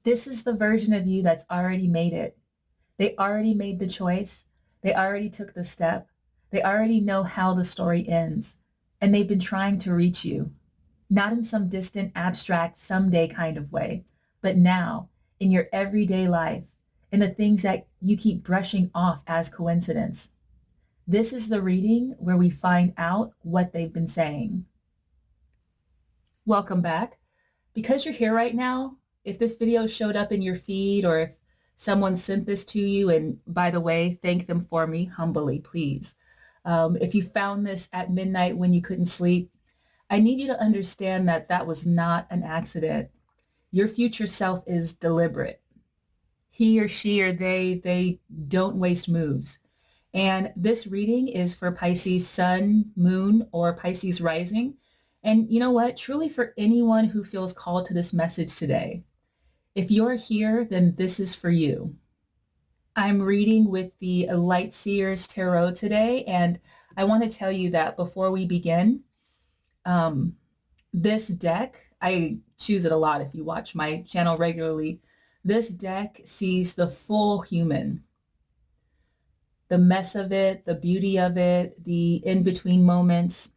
This is the version of you that's already made it. They already made the choice. They already took the step. They already know how the story ends. And they've been trying to reach you, not in some distant, abstract, someday kind of way, but now in your everyday life, in the things that you keep brushing off as coincidence. This is the reading where we find out what they've been saying. Welcome back. Because you're here right now, if this video showed up in your feed or if someone sent this to you, and by the way, thank them for me humbly, please. If you found this at midnight when you couldn't sleep, I need you to understand that that was not an accident. Your future self is deliberate. He or she or they don't waste moves. And this reading is for Pisces sun, moon, or Pisces rising. And you know what? Truly for anyone who feels called to this message today. If you're here, then this is for you. I'm reading with the Light Seers Tarot today, and I want to tell you that before we begin, this deck, I choose it a lot if you watch my channel regularly. This deck sees the full human, the mess of it, the beauty of it, the in-between moments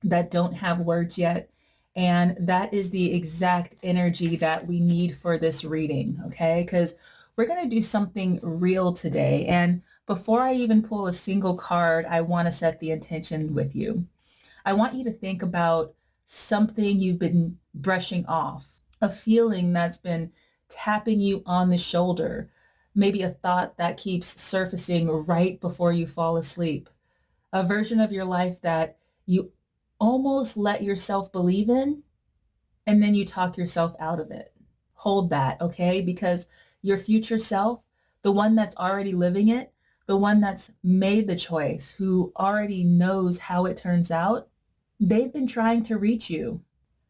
that don't have words yet. And that is the exact energy that we need for this reading, okay? Because we're going to do something real today. And before I even pull a single card, I want to set the intention with you. I want you to think about something you've been brushing off, a feeling that's been tapping you on the shoulder, maybe a thought that keeps surfacing right before you fall asleep, a version of your life that you almost let yourself believe in, and then you talk yourself out of it. Hold that, okay? Because your future self, the one that's already living it, the one that's made the choice, who already knows how it turns out, they've been trying to reach you,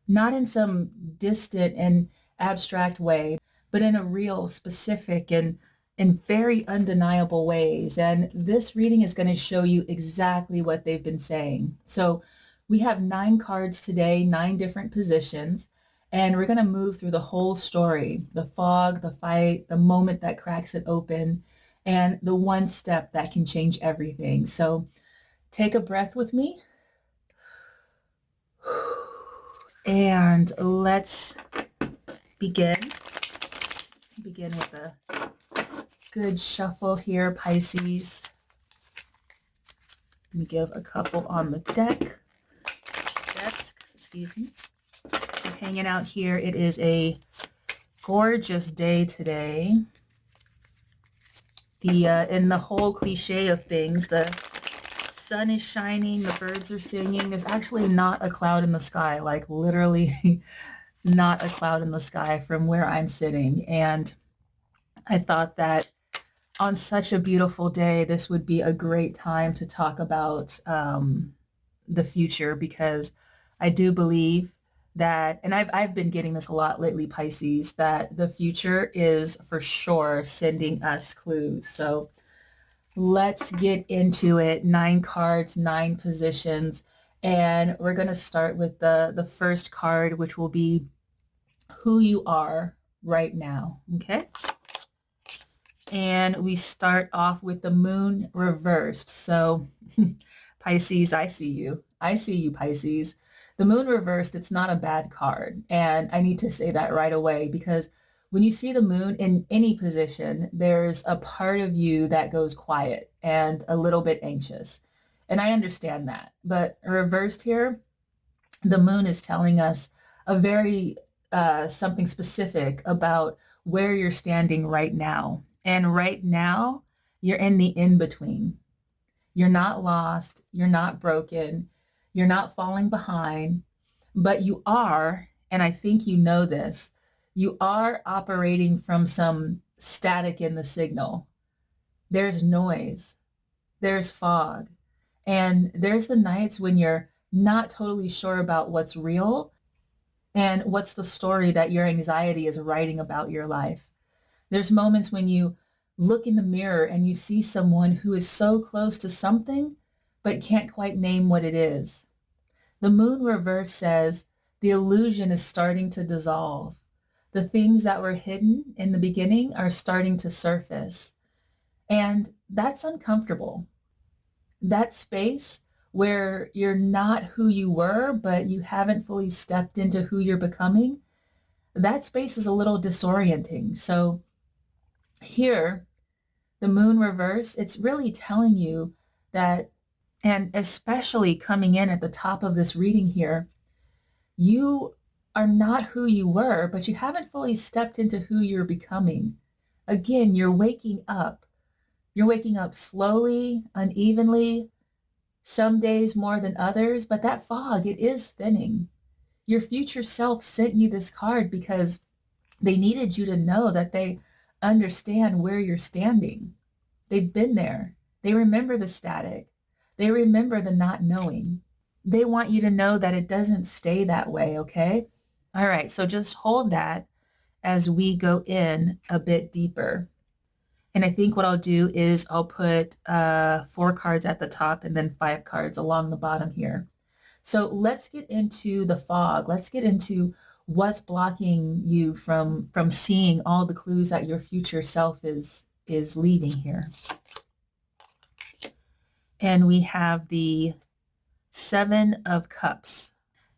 not in some distant and abstract way, but in a real, specific, and in very undeniable ways. And this reading is going to show you exactly what they've been saying. So we have 9 cards today, 9 different positions, and we're going to move through the whole story, the fog, the fight, the moment that cracks it open, and the one step that can change everything. So take a breath with me. And let's begin. Begin with a good shuffle here, Pisces. Let me give a couple on the desk, excuse me. I'm hanging out here. It is a gorgeous day today. In the whole cliche of things, the sun is shining, the birds are singing. There's actually not a cloud in the sky, like literally not a cloud in the sky from where I'm sitting. And I thought that on such a beautiful day, this would be a great time to talk about the future, because I do believe that, and I've been getting this a lot lately, Pisces, that the future is for sure sending us clues. So let's get into it. 9 cards, 9 positions. And we're going to start with the first card, which will be who you are right now. Okay. And we start off with the moon reversed. So Pisces, I see you. I see you, Pisces. The moon reversed, it's not a bad card. And I need to say that right away, because when you see the moon in any position, there's a part of you that goes quiet and a little bit anxious. And I understand that. But reversed here, the moon is telling us a very something specific about where you're standing right now. And right now, you're in the in-between. You're not lost. You're not broken. You're not falling behind. But you are, and I think you know this, you are operating from some static in the signal. There's noise. There's fog. And there's the nights when you're not totally sure about what's real and what's the story that your anxiety is writing about your life. There's moments when you look in the mirror and you see someone who is so close to something, but can't quite name what it is. The moon reverse says the illusion is starting to dissolve. The things that were hidden in the beginning are starting to surface. And that's uncomfortable. That space where you're not who you were, but you haven't fully stepped into who you're becoming, that space is a little disorienting. So here, the moon reverse, it's really telling you that, and especially coming in at the top of this reading here, you are not who you were, but you haven't fully stepped into who you're becoming. Again, you're waking up. You're waking up slowly, unevenly, some days more than others, but that fog, it is thinning. Your future self sent you this card because they needed you to know that they understand where you're standing. They've been there. They remember the static. They remember the not knowing. They want you to know that it doesn't stay that way, okay? All right, so just hold that as we go in a bit deeper. And I think what I'll do is I'll put 4 cards at the top and then 5 cards along the bottom here. So let's get into the fog. Let's get into what's blocking you from seeing all the clues that your future self is leaving here. And we have the 7 of Cups.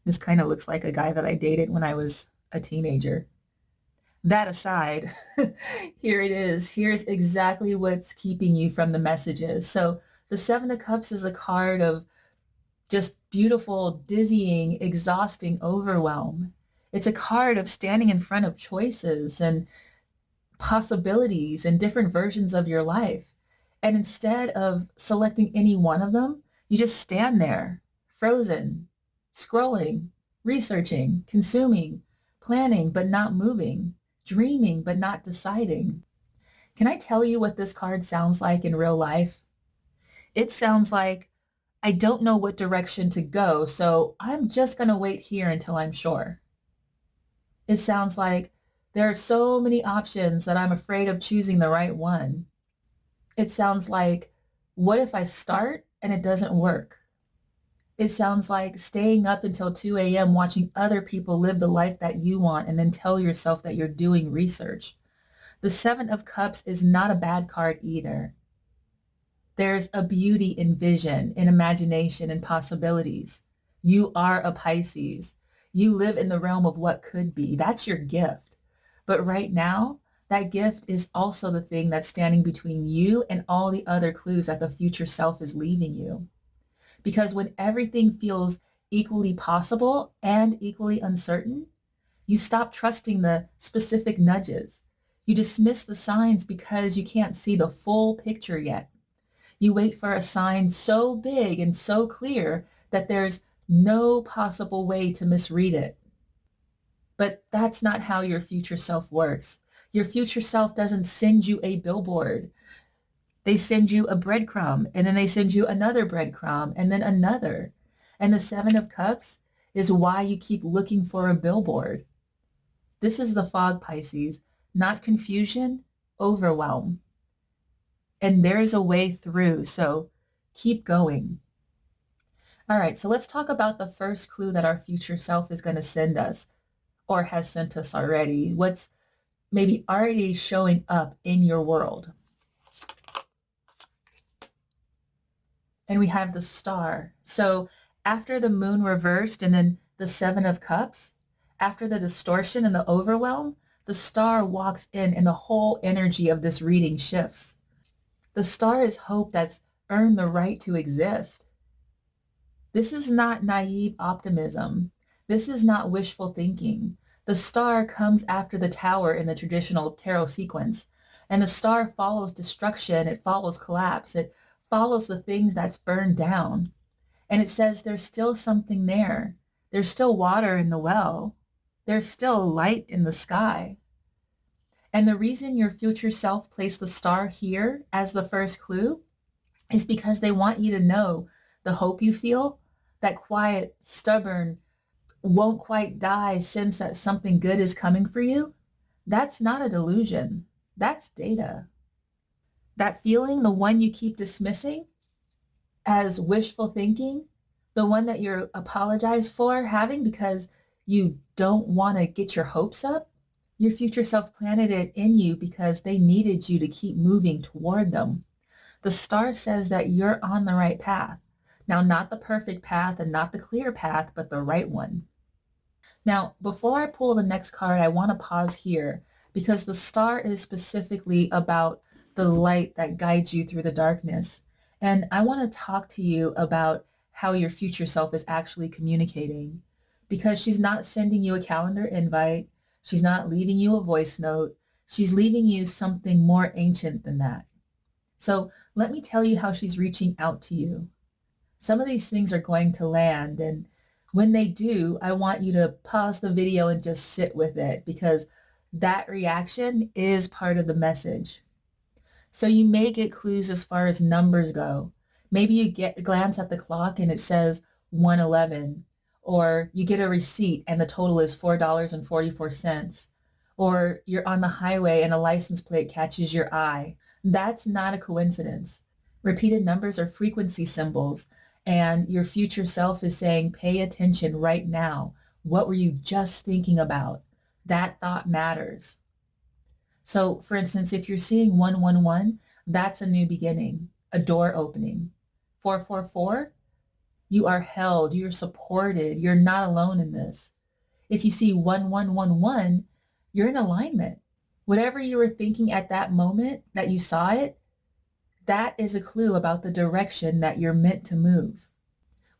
This kind of looks like a guy that I dated when I was a teenager. That aside, here it is. Here's exactly what's keeping you from the messages. So the 7 of Cups is a card of just beautiful, dizzying, exhausting overwhelm. It's a card of standing in front of choices and possibilities and different versions of your life. And instead of selecting any one of them, you just stand there, frozen, scrolling, researching, consuming, planning but not moving, dreaming but not deciding. Can I tell you what this card sounds like in real life? It sounds like, I don't know what direction to go, so I'm just going to wait here until I'm sure. It sounds like there are so many options that I'm afraid of choosing the right one. It sounds like, what if I start and it doesn't work? It sounds like staying up until 2 a.m. watching other people live the life that you want and then tell yourself that you're doing research. The 7 of Cups is not a bad card either. There's a beauty in vision, in imagination, and possibilities. You are a Pisces. You live in the realm of what could be. That's your gift. But right now, that gift is also the thing that's standing between you and all the other clues that the future self is leaving you. Because when everything feels equally possible and equally uncertain, you stop trusting the specific nudges. You dismiss the signs because you can't see the full picture yet. You wait for a sign so big and so clear that there's no possible way to misread it. But that's not how your future self works. Your future self doesn't send you a billboard. They send you a breadcrumb, and then they send you another breadcrumb, and then another. And the 7 of Cups is why you keep looking for a billboard. This is the fog, Pisces, not confusion, overwhelm. And there's a way through, so keep going. All right, so let's talk about the first clue that our future self is going to send us, or has sent us already. What's maybe already showing up in your world. And we have the Star. So after the moon reversed and then the 7 of Cups, after the distortion and the overwhelm, the Star walks in and the whole energy of this reading shifts. The Star is hope that's earned the right to exist. This is not naive optimism. This is not wishful thinking. The Star comes after the Tower in the traditional tarot sequence, and the Star follows destruction, it follows collapse, it follows the things that's burned down. And it says there's still something there. There's still water in the well. There's still light in the sky. And the reason your future self placed the Star here as the first clue is because they want you to know the hope you feel, that quiet, stubborn, won't quite die sense that something good is coming for you. That's not a delusion. That's data. That feeling, the one you keep dismissing as wishful thinking, the one that you're apologize for having because you don't want to get your hopes up, Your future self planted it in you because they needed you to keep moving toward them. The star says that you're on the right path. Now, not the perfect path and not the clear path, but the right one. Now, before I pull the next card, I want to pause here because the star is specifically about the light that guides you through the darkness. And I want to talk to you about how your future self is actually communicating because she's not sending you a calendar invite. She's not leaving you a voice note. She's leaving you something more ancient than that. So let me tell you how she's reaching out to you. Some of these things are going to land, and when they do, I want you to pause the video and just sit with it because that reaction is part of the message. So you may get clues as far as numbers go. Maybe you get a glance at the clock and it says 111, or you get a receipt and the total is $4.44, or you're on the highway and a license plate catches your eye. That's not a coincidence. Repeated numbers are frequency symbols, and your future self is saying, pay attention right now. What were you just thinking about? That thought matters. So, for instance, if you're seeing 111, that's a new beginning, a door opening. 444, you are held, you're supported, you're not alone in this. If you see 1111, you're in alignment. Whatever you were thinking at that moment that you saw it, that is a clue about the direction that you're meant to move.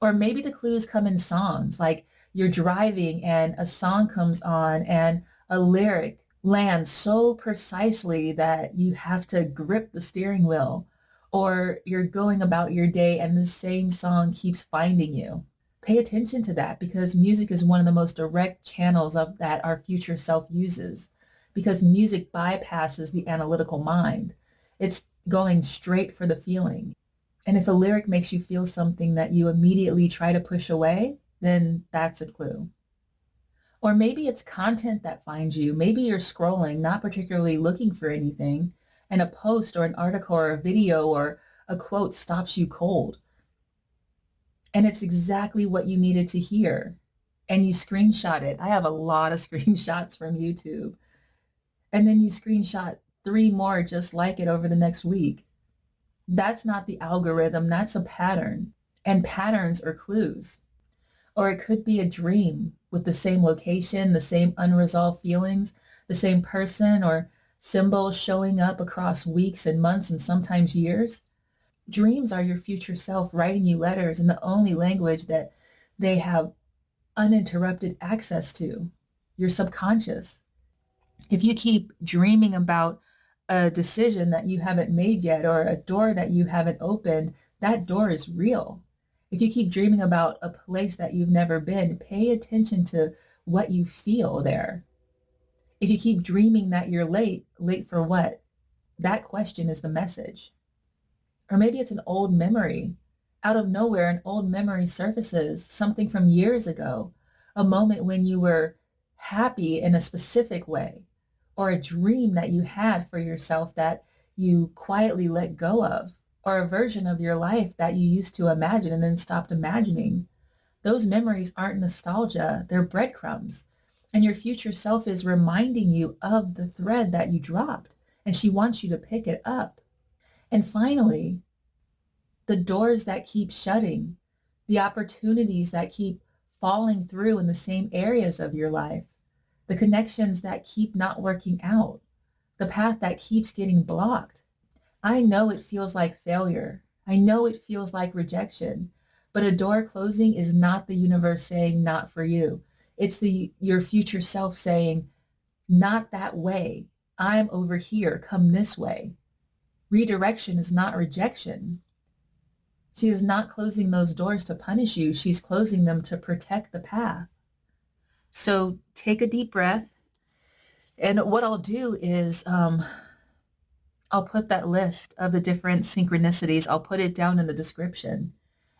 Or maybe the clues come in songs, like you're driving and a song comes on and a lyric lands so precisely that you have to grip the steering wheel. Or you're going about your day and the same song keeps finding you. Pay attention to that because music is one of the most direct channels of that our future self uses because music bypasses the analytical mind. It's going straight for the feeling. And if a lyric makes you feel something that you immediately try to push away, then that's a clue. Or maybe it's content that finds you. Maybe you're scrolling, not particularly looking for anything, and a post or an article or a video or a quote stops you cold. And it's exactly what you needed to hear. And you screenshot it. I have a lot of screenshots from YouTube. And then you screenshot 3 more just like it over the next week. That's not the algorithm, that's a pattern. And patterns are clues. Or it could be a dream with the same location, the same unresolved feelings, the same person or symbols showing up across weeks and months and sometimes years. Dreams are your future self writing you letters in the only language that they have uninterrupted access to, your subconscious. If you keep dreaming about a decision that you haven't made yet or a door that you haven't opened, that door is real. If you keep dreaming about a place that you've never been, pay attention to what you feel there. If you keep dreaming that you're late, late for what? That question is the message. Or maybe it's an old memory. Out of nowhere, an old memory surfaces, something from years ago, a moment when you were happy in a specific way, or a dream that you had for yourself that you quietly let go of, or a version of your life that you used to imagine and then stopped imagining. Those memories aren't nostalgia, they're breadcrumbs. And your future self is reminding you of the thread that you dropped, and she wants you to pick it up. And finally, the doors that keep shutting, the opportunities that keep falling through in the same areas of your life, the connections that keep not working out, the path that keeps getting blocked. I know it feels like failure. I know it feels like rejection, but a door closing is not the universe saying not for you. It's your future self saying, not that way. I'm over here. Come this way. Redirection is not rejection. She is not closing those doors to punish you. She's closing them to protect the path. So take a deep breath. And what I'll do is I'll put that list of the different synchronicities. I'll put it down in the description.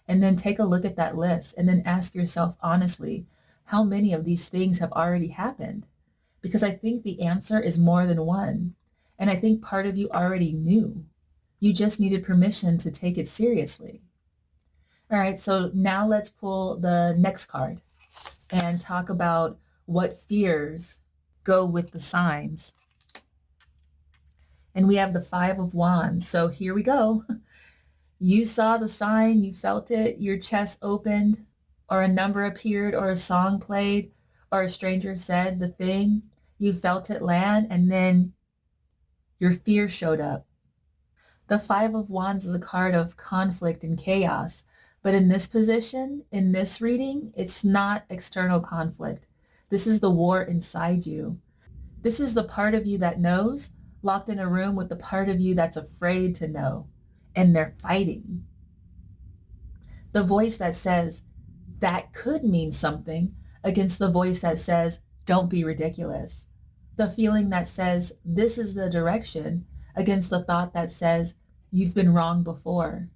And then take a look at that list and then ask yourself honestly, how many of these things have already happened? Because I think the answer is more than one. And I think part of you already knew. You just needed permission to take it seriously. All right, so now let's pull the next card and talk about what fears go with the signs. And we have the Five of Wands. So here we go. You saw the sign, you felt it, your chest opened, or a number appeared, or a song played, or a stranger said the thing. You felt it land, and then your fear showed up. The Five of Wands is a card of conflict and chaos. But in this position, in this reading, it's not external conflict. This is the war inside you. This is the part of you that knows, locked in a room with the part of you that's afraid to know. And they're fighting. The voice that says, that could mean something, against the voice that says, don't be ridiculous. The feeling that says, this is the direction, against the thought that says, you've been wrong before.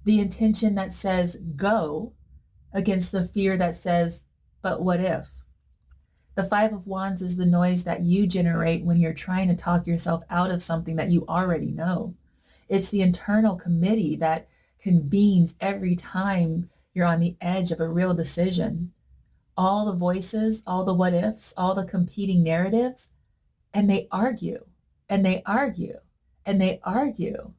The intention that says, go, against the fear that says, but what if? The Five of Wands is the noise that you generate when you're trying to talk yourself out of something that you already know. It's the internal committee that convenes every time you're on the edge of a real decision. All the voices, all the what ifs, all the competing narratives, and they argue, and they argue, and they argue.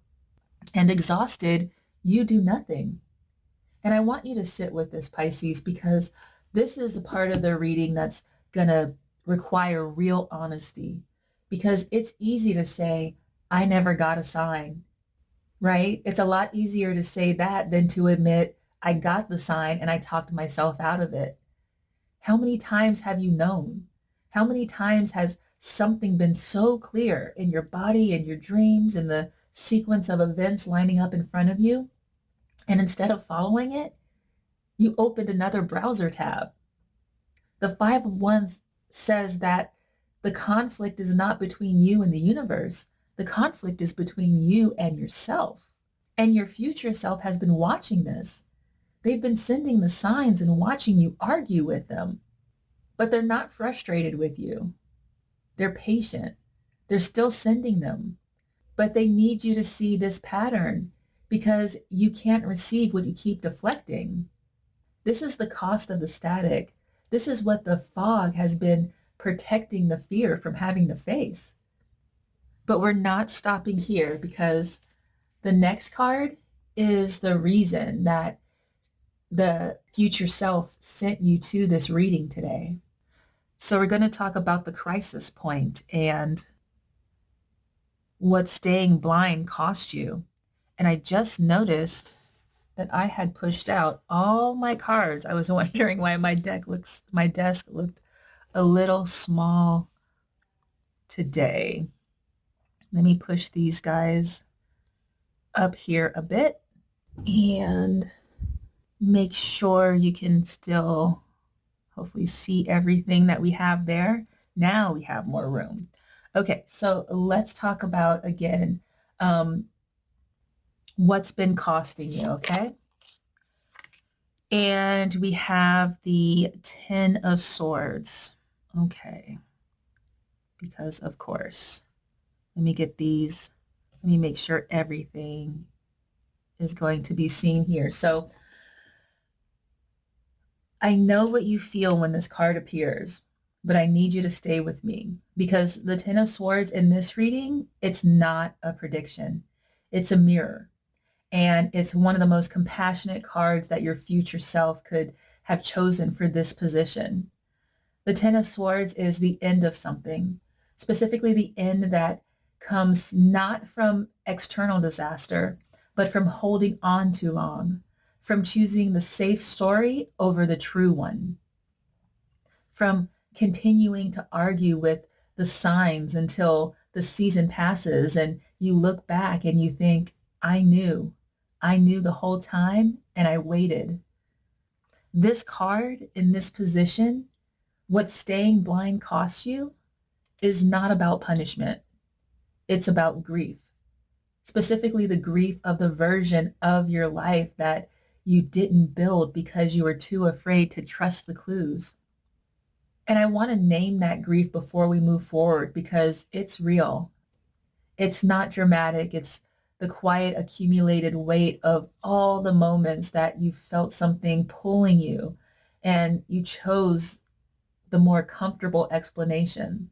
And exhausted, you do nothing. And I want you to sit with this, Pisces, because this is a part of the reading that's going to require real honesty. Because it's easy to say, I never got a sign, right? It's a lot easier to say that than to admit, I got the sign and I talked myself out of it. How many times have you known? How many times has something been so clear in your body and your dreams and the sequence of events lining up in front of you? And instead of following it, you opened another browser tab. The Five of Wands says that the conflict is not between you and the universe. The conflict is between you and yourself. And your future self has been watching this. They've been sending the signs and watching you argue with them. But they're not frustrated with you. They're patient. They're still sending them. But they need you to see this pattern because you can't receive what you keep deflecting. This is the cost of the static. This is what the fog has been protecting the fear from having to face. But we're not stopping here because the next card is the reason that the future self sent you to this reading today. So we're going to talk about the crisis point and what staying blind cost you. And I just noticed that I had pushed out all my cards. I was wondering why my desk looked a little small today. Let me push these guys up here a bit and make sure you can still hopefully see everything that we have there. Now we have more room. Okay, so let's talk about, again, what's been costing you, okay? And we have the Ten of Swords. Okay, because of course, let me get these. Let me make sure everything is going to be seen here. So I know what you feel when this card appears, but I need you to stay with me because the Ten of Swords in this reading, it's not a prediction. It's a mirror. And it's one of the most compassionate cards that your future self could have chosen for this position. The Ten of Swords is the end of something, specifically the end that comes not from external disaster, but from holding on too long, from choosing the safe story over the true one, from continuing to argue with the signs until the season passes and you look back and you think, I knew the whole time and I waited. This card in this position, what staying blind costs you, is not about punishment. It's about grief, specifically the grief of the version of your life that you didn't build because you were too afraid to trust the clues. And I want to name that grief before we move forward because it's real. It's not dramatic. It's the quiet accumulated weight of all the moments that you felt something pulling you and you chose the more comfortable explanation,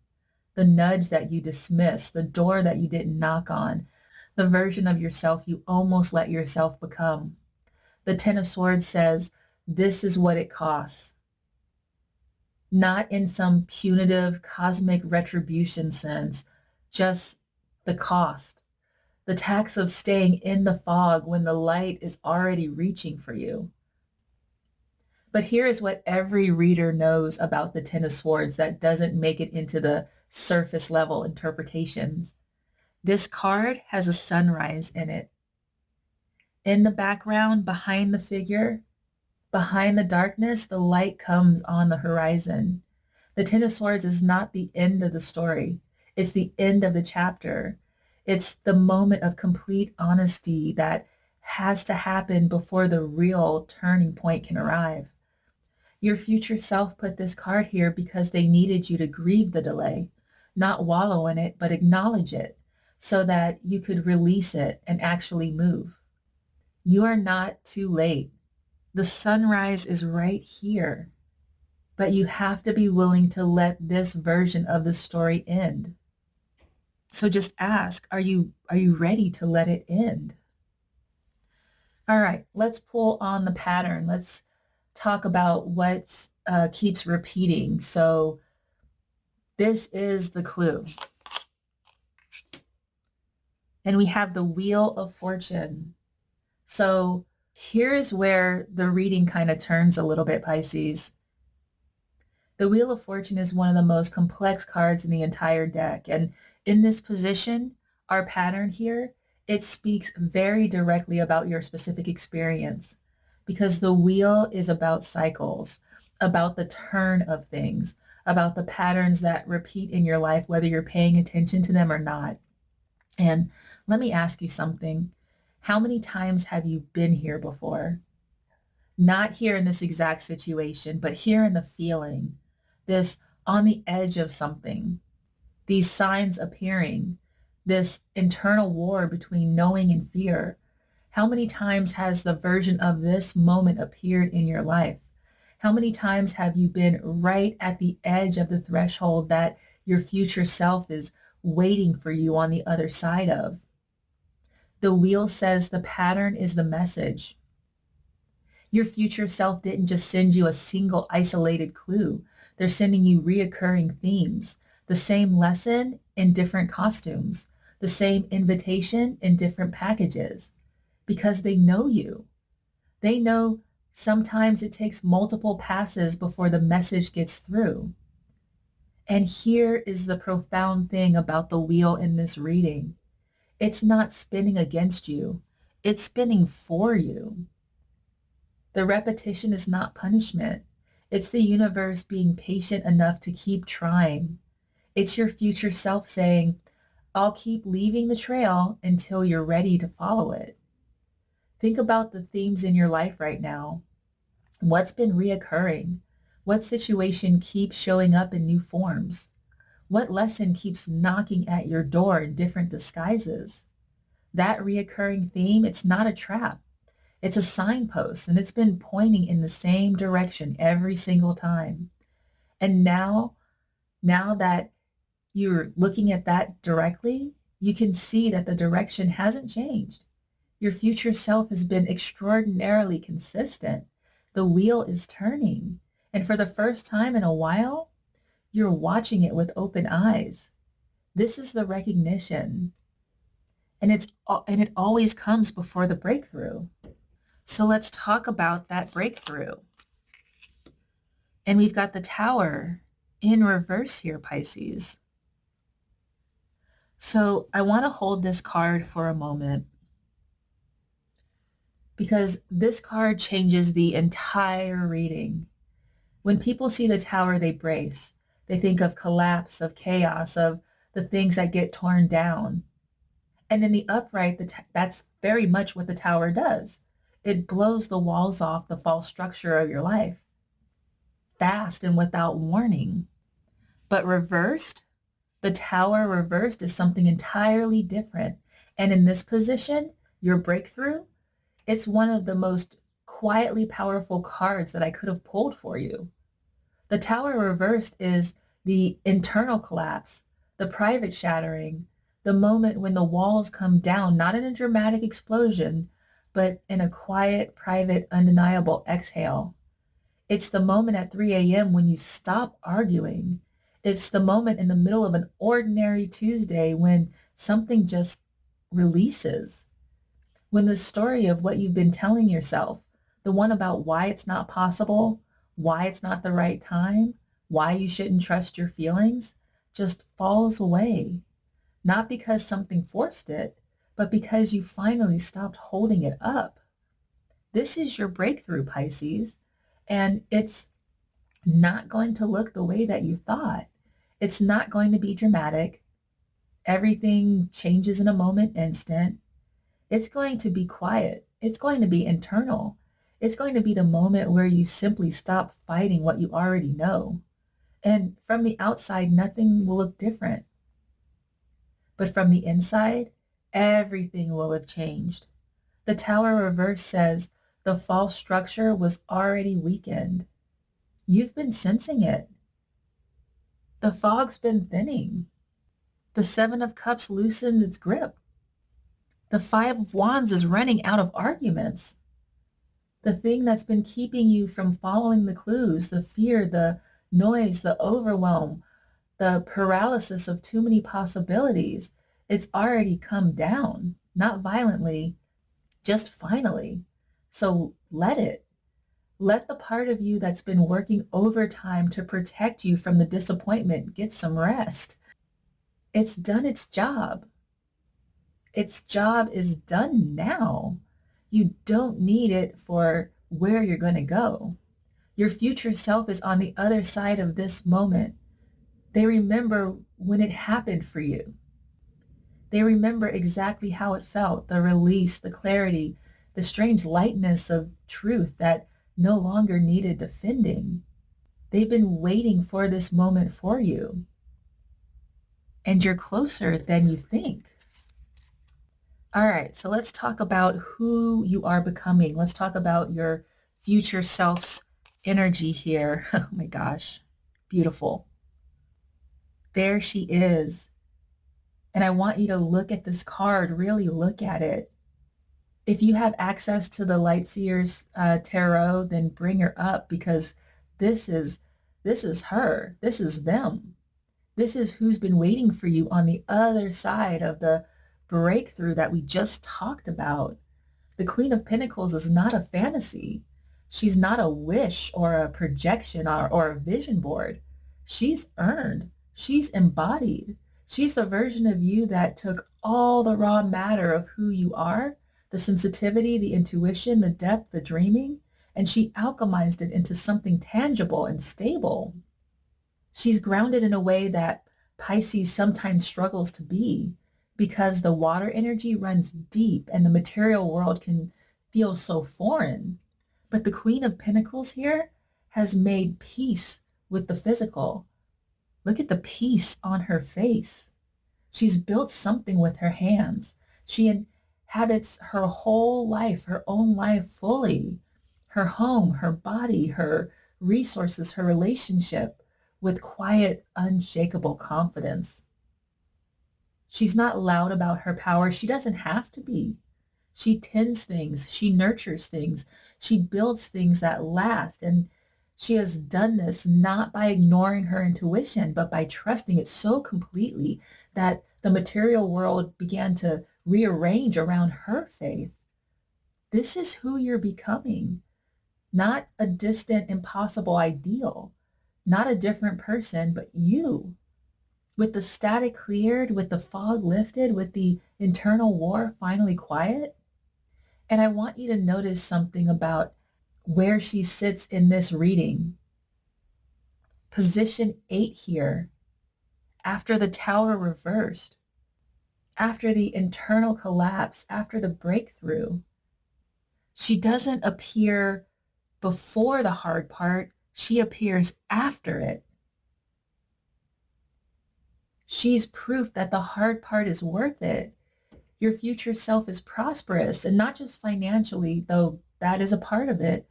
the nudge that you dismiss, the door that you didn't knock on, the version of yourself you almost let yourself become. The Ten of Swords says, this is what it costs. Not in some punitive cosmic retribution sense, just the cost, the tax of staying in the fog when the light is already reaching for you. But here is what every reader knows about the Ten of Swords that doesn't make it into the surface level interpretations. This card has a sunrise in it. In the background, behind the figure, behind the darkness, the light comes on the horizon. The Ten of Swords is not the end of the story. It's the end of the chapter. It's the moment of complete honesty that has to happen before the real turning point can arrive. Your future self put this card here because they needed you to grieve the delay, not wallow in it, but acknowledge it so that you could release it and actually move. You are not too late. The sunrise is right here, but you have to be willing to let this version of the story end. So just ask, are you ready to let it end? All right, let's pull on the pattern. Let's talk about what keeps repeating. So this is the clue. And we have the Wheel of Fortune. So here's where the reading kind of turns a little bit, Pisces. The Wheel of Fortune is one of the most complex cards in the entire deck. And in this position, our pattern here, it speaks very directly about your specific experience because the wheel is about cycles, about the turn of things, about the patterns that repeat in your life, whether you're paying attention to them or not. And let me ask you something. How many times have you been here before? Not here in this exact situation, but here in the feeling, this on the edge of something, these signs appearing, this internal war between knowing and fear. How many times has the version of this moment appeared in your life? How many times have you been right at the edge of the threshold that your future self is waiting for you on the other side of? The wheel says the pattern is the message. Your future self didn't just send you a single isolated clue. They're sending you reoccurring themes, the same lesson in different costumes, the same invitation in different packages, because they know you. They know sometimes it takes multiple passes before the message gets through. And here is the profound thing about the wheel in this reading. It's not spinning against you. It's spinning for you. The repetition is not punishment. It's the universe being patient enough to keep trying. It's your future self saying, I'll keep leaving the trail until you're ready to follow it. Think about the themes in your life right now. What's been reoccurring? What situation keeps showing up in new forms? What lesson keeps knocking at your door in different disguises? That reoccurring theme, it's not a trap. It's a signpost, and it's been pointing in the same direction every single time. And now that you're looking at that directly, you can see that the direction hasn't changed. Your future self has been extraordinarily consistent. The wheel is turning. And for the first time in a while, you're watching it with open eyes. This is the recognition. And it always comes before the breakthrough. So let's talk about that breakthrough. And we've got the Tower in reverse here, Pisces. So I want to hold this card for a moment because this card changes the entire reading. When people see the Tower, they brace. They think of collapse, of chaos, of the things that get torn down. And in the upright, that's very much what the Tower does. It blows the walls off the false structure of your life, fast and without warning. But reversed, the Tower reversed is something entirely different. And in this position, your breakthrough, it's one of the most quietly powerful cards that I could have pulled for you. The tower reversed is the internal collapse, the private shattering, the moment when the walls come down, not in a dramatic explosion, but in a quiet, private, undeniable exhale. It's the moment at 3 a.m. when you stop arguing. It's the moment in the middle of an ordinary Tuesday when something just releases. When the story of what you've been telling yourself, the one about why it's not possible, why it's not the right time, why you shouldn't trust your feelings, just falls away. Not because something forced it, but because you finally stopped holding it up. This is your breakthrough, Pisces, and it's not going to look the way that you thought. It's not going to be dramatic. Everything changes in a moment instant. It's going to be quiet. It's going to be internal. It's going to be the moment where you simply stop fighting what you already know. And from the outside, nothing will look different. But from the inside, everything will have changed. The tower reverse says the false structure was already weakened. You've been sensing it. The fog's been thinning. The Seven of Cups loosened its grip. The Five of Wands is running out of arguments. The thing that's been keeping you from following the clues, the fear, the noise, the overwhelm, the paralysis of too many possibilities, it's already come down, not violently, just finally. So let it. Let the part of you that's been working overtime to protect you from the disappointment get some rest. It's done its job. Its job is done now. You don't need it for where you're going to go. Your future self is on the other side of this moment. They remember when it happened for you. They remember exactly how it felt, the release, the clarity, the strange lightness of truth that no longer needed defending. They've been waiting for this moment for you. And you're closer than you think. All right, so let's talk about who you are becoming. Let's talk about your future self's energy here. Oh my gosh, beautiful. There she is. And I want you to look at this card, really look at it. If you have access to the Lightseer's tarot, then bring her up because this is her. This is them. This is who's been waiting for you on the other side of the breakthrough that we just talked about. The Queen of Pentacles is not a fantasy. She's not a wish or a projection or a vision board. She's earned. She's embodied. She's the version of you that took all the raw matter of who you are, the sensitivity, the intuition, the depth, the dreaming, and she alchemized it into something tangible and stable. She's grounded in a way that Pisces sometimes struggles to be because the water energy runs deep and the material world can feel so foreign. But the Queen of Pentacles here has made peace with the physical. Look at the peace on her face. She's built something with her hands. She inhabits her whole life, her own life fully. Her home, her body, her resources, her relationship with quiet, unshakable confidence. She's not loud about her power. She doesn't have to be. She tends things. She nurtures things. She builds things that last. And she has done this not by ignoring her intuition, but by trusting it so completely that the material world began to rearrange around her faith. This is who you're becoming, not a distant, impossible ideal, not a different person, but you. With the static cleared, with the fog lifted, with the internal war finally quiet. And I want you to notice something about where she sits in this reading. Position 8 here, after the tower reversed, after the internal collapse, after the breakthrough. She doesn't appear before the hard part, she appears after it. She's proof that the hard part is worth it. Your future self is prosperous, and not just financially, though that is a part of it,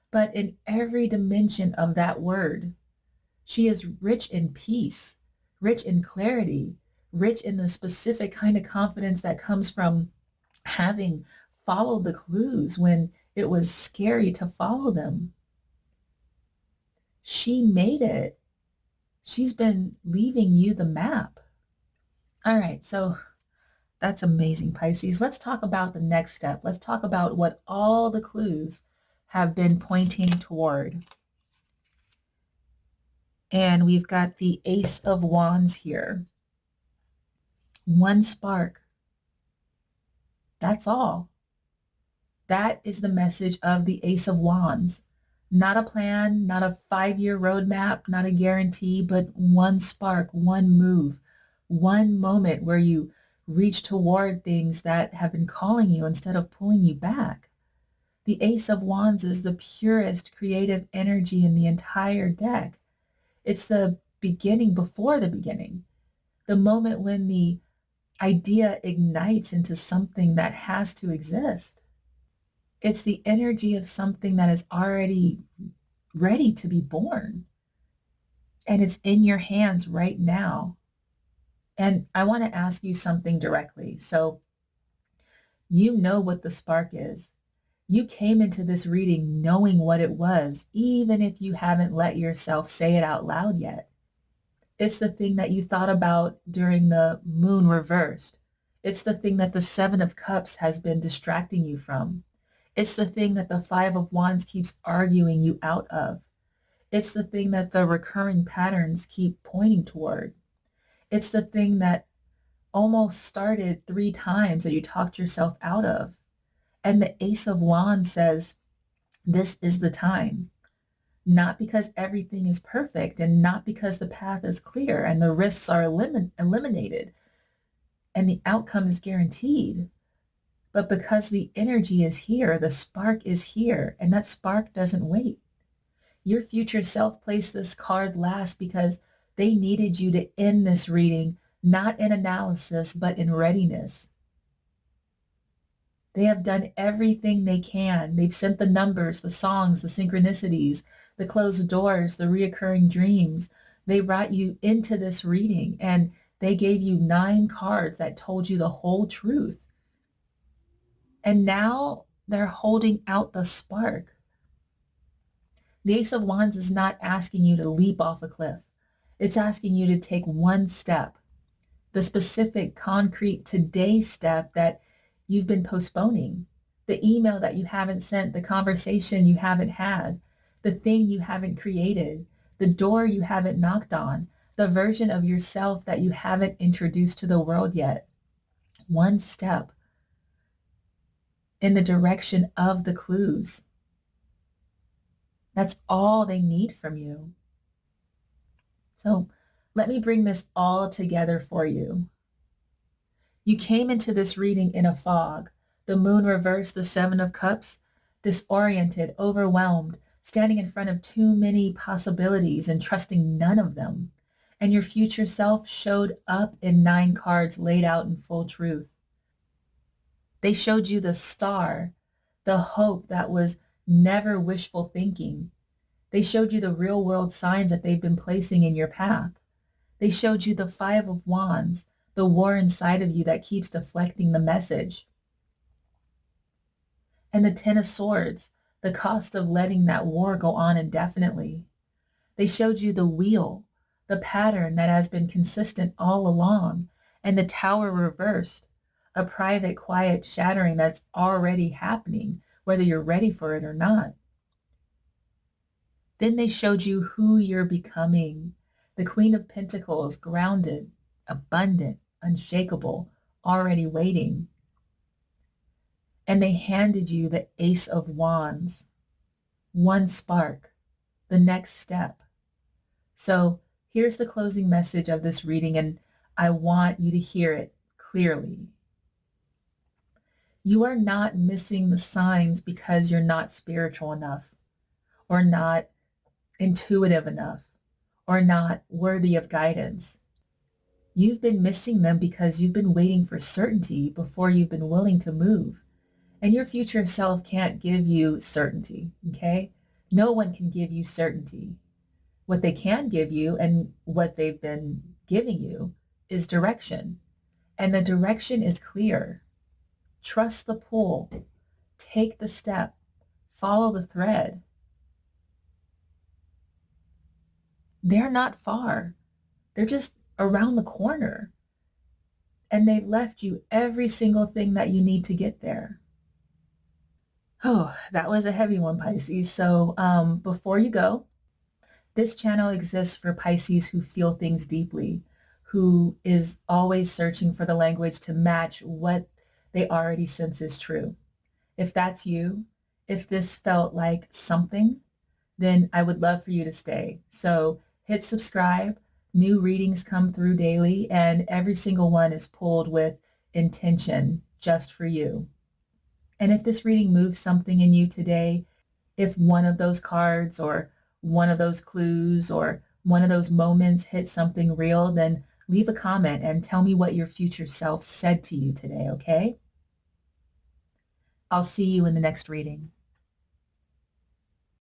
but in every dimension of that word. She is rich in peace, rich in clarity, rich in the specific kind of confidence that comes from having followed the clues when it was scary to follow them. She made it. She's been leaving you the map. All right, so that's amazing, Pisces. Let's talk about the next step. Let's talk about what all the clues have been pointing toward. And we've got the Ace of Wands here. One spark. That's all. That is the message of the Ace of Wands. Not a plan, not a 5-year roadmap, not a guarantee, but one spark, one move, one moment where you reach toward things that have been calling you instead of pulling you back. The Ace of Wands is the purest creative energy in the entire deck. It's the beginning before the beginning, the moment when the idea ignites into something that has to exist. It's the energy of something that is already ready to be born. And it's in your hands right now. And I want to ask you something directly. So you know what the spark is. You came into this reading knowing what it was, even if you haven't let yourself say it out loud yet. It's the thing that you thought about during the moon reversed. It's the thing that the Seven of Cups has been distracting you from. It's the thing that the Five of Wands keeps arguing you out of. It's the thing that the recurring patterns keep pointing toward. It's the thing that almost started 3 times that you talked yourself out of. And the Ace of Wands says, this is the time. Not because everything is perfect and not because the path is clear and the risks are eliminated and the outcome is guaranteed, but because the energy is here, the spark is here, and that spark doesn't wait. Your future self placed this card last because they needed you to end this reading, not in analysis, but in readiness. They have done everything they can. They've sent the numbers, the songs, the synchronicities, the closed doors, the reoccurring dreams. They brought you into this reading and they gave you 9 cards that told you the whole truth. And now they're holding out the spark. The Ace of Wands is not asking you to leap off a cliff. It's asking you to take one step, the specific, concrete, today step that you've been postponing, the email that you haven't sent, the conversation you haven't had, the thing you haven't created, the door you haven't knocked on, the version of yourself that you haven't introduced to the world yet. One step in the direction of the clues. That's all they need from you. So let me bring this all together for you. You came into this reading in a fog, the moon reversed, the Seven of Cups, disoriented, overwhelmed, standing in front of too many possibilities and trusting none of them. And your future self showed up in 9 cards laid out in full truth. They showed you the star, the hope that was never wishful thinking. They showed you the real world signs that they've been placing in your path. They showed you the Five of Wands, the war inside of you that keeps deflecting the message. And the Ten of Swords, the cost of letting that war go on indefinitely. They showed you the wheel, the pattern that has been consistent all along, and the Tower reversed, a private, quiet shattering that's already happening, whether you're ready for it or not. Then they showed you who you're becoming, the Queen of Pentacles, grounded, abundant, unshakable, already waiting. And they handed you the Ace of Wands, one spark, the next step. So here's the closing message of this reading, and I want you to hear it clearly. You are not missing the signs because you're not spiritual enough, or not intuitive enough, or not worthy of guidance. You've been missing them because you've been waiting for certainty before you've been willing to move. And your future self can't give you certainty, okay? No one can give you certainty. What they can give you and what they've been giving you is direction. And the direction is clear. Trust the pull. Take the step. Follow the thread. They're not far. They're just around the corner. And they've left you every single thing that you need to get there. Oh, that was a heavy one, Pisces. So before you go, this channel exists for Pisces who feel things deeply, who is always searching for the language to match what they already sense is true. If that's you, if this felt like something, then I would love for you to stay. So hit subscribe. New readings come through daily, and every single one is pulled with intention just for you. And if this reading moves something in you today, if one of those cards or one of those clues or one of those moments hit something real, then leave a comment and tell me what your future self said to you today, okay? I'll see you in the next reading.